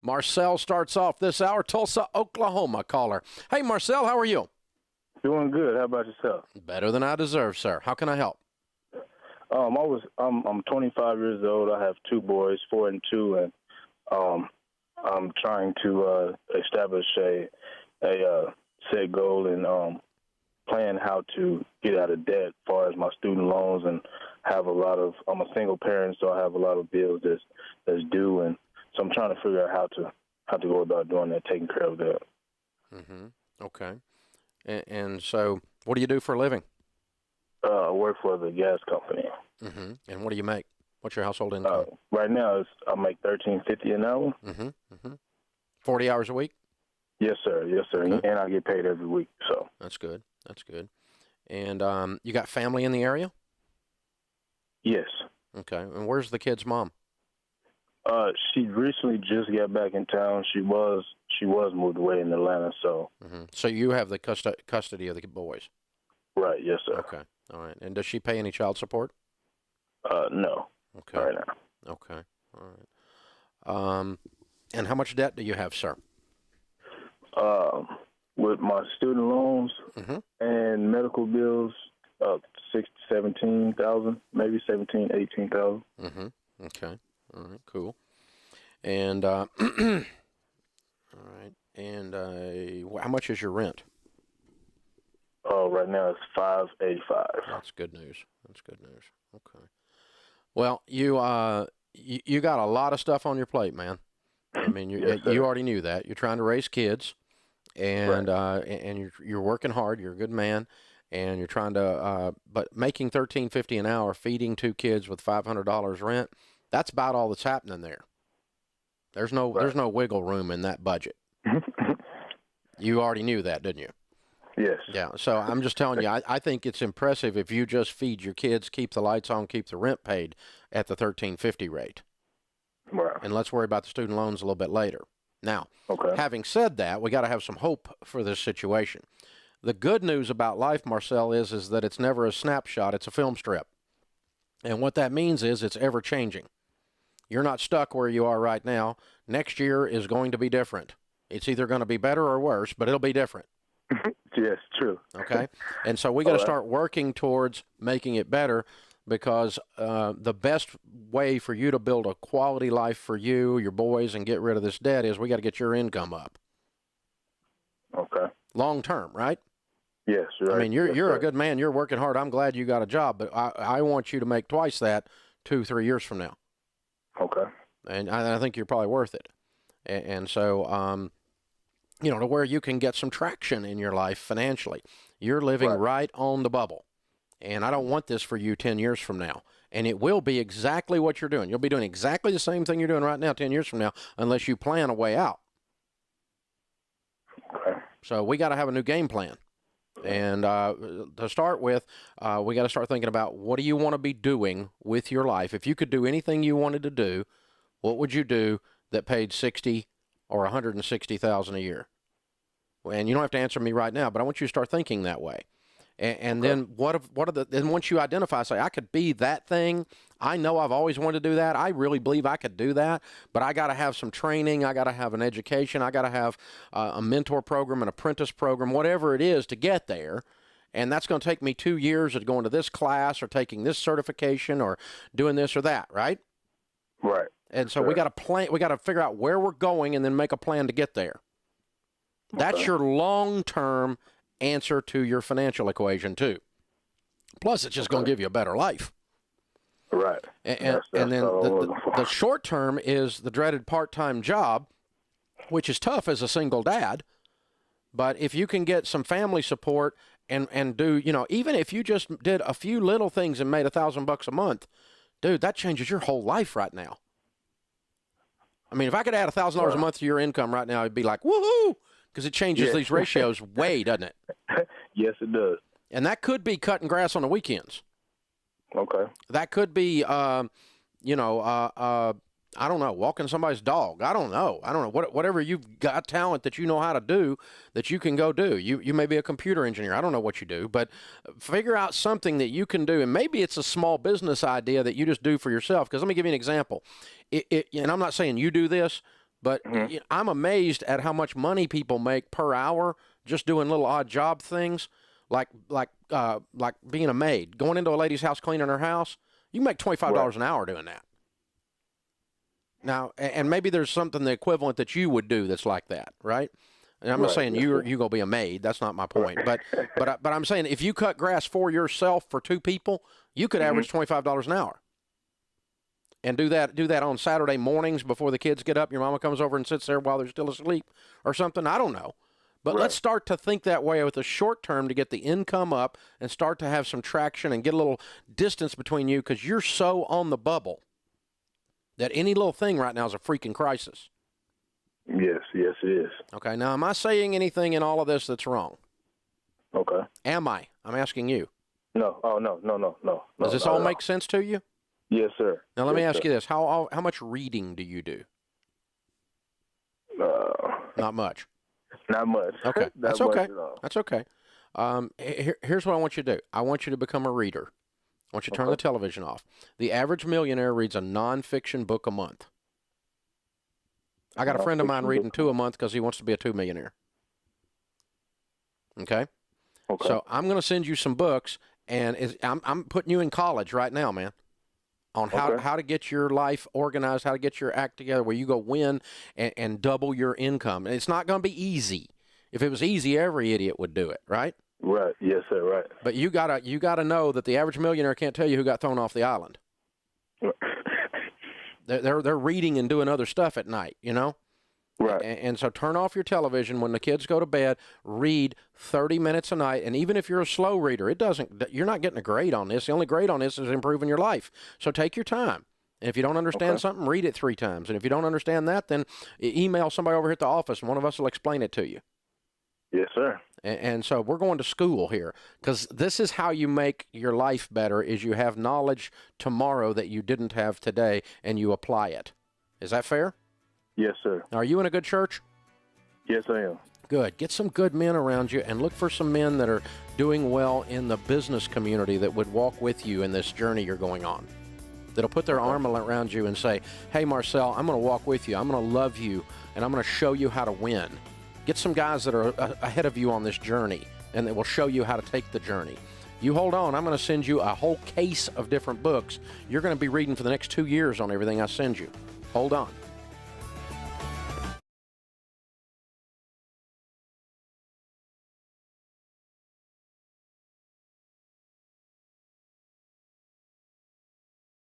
Marcel starts off this hour, Tulsa, Oklahoma caller. Hey, Marcel, how are you? Doing good. How about yourself? Better than I deserve, sir. How can I help? I'm 25 years old. I have two boys, 4 and 2, and I'm trying to establish a set goal and plan how to get out of debt as far as my student loans and have a lot of. I'm a single parent, so I have a lot of bills that's due, and so I'm trying to figure out how to go about doing that, taking care of that. Mm-hmm. Okay. And so, what do you do for a living? I work for the gas company. Mm-hmm. And what do you make? What's your household income? Right now, I make $13.50 an hour. Mm-hmm. Mm-hmm. 40 hours a week? Yes, sir. Yes, sir. Okay. And I get paid every week. So that's good. That's good. And you got family in the area? Yes. Okay. And where's the kid's mom? She recently just got back in town. She was moved away in Atlanta. So. Mm-hmm. So you have the custody of the boys? Right. Yes, sir. Okay. All right. And does she pay any child support? No. Okay. Right now. Okay. All right. And how much debt do you have, sir? With my student loans mm-hmm. and medical bills, 17,000, maybe 18,000. Mm-hmm. Okay. All right. Cool. And all right. And how much is your rent? Right now it's $585. That's good news. That's good news. Okay. Well, you got a lot of stuff on your plate, man. I mean, you already knew that. You're trying to raise kids, and right. And you're working hard. You're a good man, and you're trying to. But making $13.50 an hour, feeding two kids with $500 rent, that's about all that's happening there. There's no wiggle room in that budget. You already knew that, didn't you? Yes. Yeah, so I'm just telling you, I think it's impressive if you just feed your kids, keep the lights on, keep the rent paid at the $13.50 rate. Right. And let's worry about the student loans a little bit later. Now, okay. Having said that, we got to have some hope for this situation. The good news about life, Marcel, is that it's never a snapshot, it's a film strip. And what that means is it's ever changing. You're not stuck where you are right now. Next year is going to be different. It's either going to be better or worse, but it'll be different. Yes, true. Okay? And so we got to start working towards making it better, because the best way for you to build a quality life for you, your boys, and get rid of this debt is we got to get your income up. Okay. Long term, right? Yes, right. I mean, you're a good man. You're working hard. I'm glad you got a job, but I want you to make twice that 2-3 years from now. Okay. And I think you're probably worth it. And so, to where you can get some traction in your life financially. You're living right on the bubble. And I don't want this for you 10 years from now. And it will be exactly what you're doing. You'll be doing exactly the same thing you're doing right now 10 years from now, unless you plan a way out. Okay. So we got to have a new game plan. And to start with, we got to start thinking about, what do you want to be doing with your life? If you could do anything you wanted to do, what would you do that paid $60,000 or $160,000 a year? And you don't have to answer me right now, but I want you to start thinking that way. And then then once you identify, say, I could be that thing. I know I've always wanted to do that. I really believe I could do that, but I got to have some training. I got to have an education. I got to have a mentor program, an apprentice program, whatever it is to get there. And that's going to take me 2 years of going to this class or taking this certification or doing this or that, right? Right. And so we got to plan. We got to figure out where we're going and then make a plan to get there. That's your long-term answer to your financial equation too. Plus, it's just going to give you a better life. Right. And then the short term is the dreaded part-time job, which is tough as a single dad. But if you can get some family support and do, even if you just did a few little things and made $1,000 a month, dude, that changes your whole life right now. I mean, if I could add $1,000 a month to your income right now, it'd be like, woohoo! Because it changes these ratios way, doesn't it? Yes, it does. And that could be cutting grass on the weekends. Okay. That could be, I don't know, walking somebody's dog. I don't know. Whatever you've got talent that you know how to do that you can go do. You may be a computer engineer. I don't know what you do, but figure out something that you can do. And maybe it's a small business idea that you just do for yourself. Because let me give you an example. And I'm not saying you do this, But I'm amazed at how much money people make per hour just doing little odd job things, like being a maid, going into a lady's house, cleaning her house. You can make $25 an hour doing that. Now, and maybe there's something the equivalent that you would do that's like that, right? And I'm not saying you're gonna be a maid. That's not my point. But I'm saying if you cut grass for yourself for two people, you could average $25 an hour. And do that on Saturday mornings before the kids get up. Your mama comes over and sits there while they're still asleep or something. I don't know. But let's start to think that way with the short term to get the income up and start to have some traction and get a little distance between you, because you're so on the bubble that any little thing right now is a freaking crisis. Yes, it is. Okay, now am I saying anything in all of this that's wrong? Okay. Am I? I'm asking you. No. Oh, no. Does this all make sense to you? Yes, sir. Now let me ask you this: how much reading do you do? Not much. Not much. Okay, that's Not okay. much at all. That's okay. Here's what I want you to do. I want you to become a reader. I want you to turn the television off. The average millionaire reads a nonfiction book a month. I got a friend of mine reading 2 a month because he wants to be a 2 millionaire. Okay? So I'm going to send you some books, and I'm putting you in college right now, man, on how to get your life organized, how to get your act together where you go win and double your income. And it's not going to be easy. If it was easy, every idiot would do it, right? Right. Yes, sir. Right. But you gotta know that the average millionaire can't tell you who got thrown off the island. They're reading and doing other stuff at night, you know? Right. And so turn off your television when the kids go to bed. Read 30 minutes a night. And even if you're a slow reader, you're not getting a grade on this. The only grade on this is improving your life. So take your time. And if you don't understand something, read it 3 times. And if you don't understand that, then email somebody over here at the office, and one of us will explain it to you. Yes, sir. And so we're going to school here, because this is how you make your life better, is you have knowledge tomorrow that you didn't have today, and you apply it. Is that fair? Yes, sir. Are you in a good church? Yes, I am. Good. Get some good men around you, and look for some men that are doing well in the business community that would walk with you in this journey you're going on, that'll put their arm around you and say, hey, Marcel, I'm going to walk with you. I'm going to love you, and I'm going to show you how to win. Get some guys that are ahead of you on this journey, and that will show you how to take the journey. You hold on. I'm going to send you a whole case of different books. You're going to be reading for the next 2 years on everything I send you. Hold on.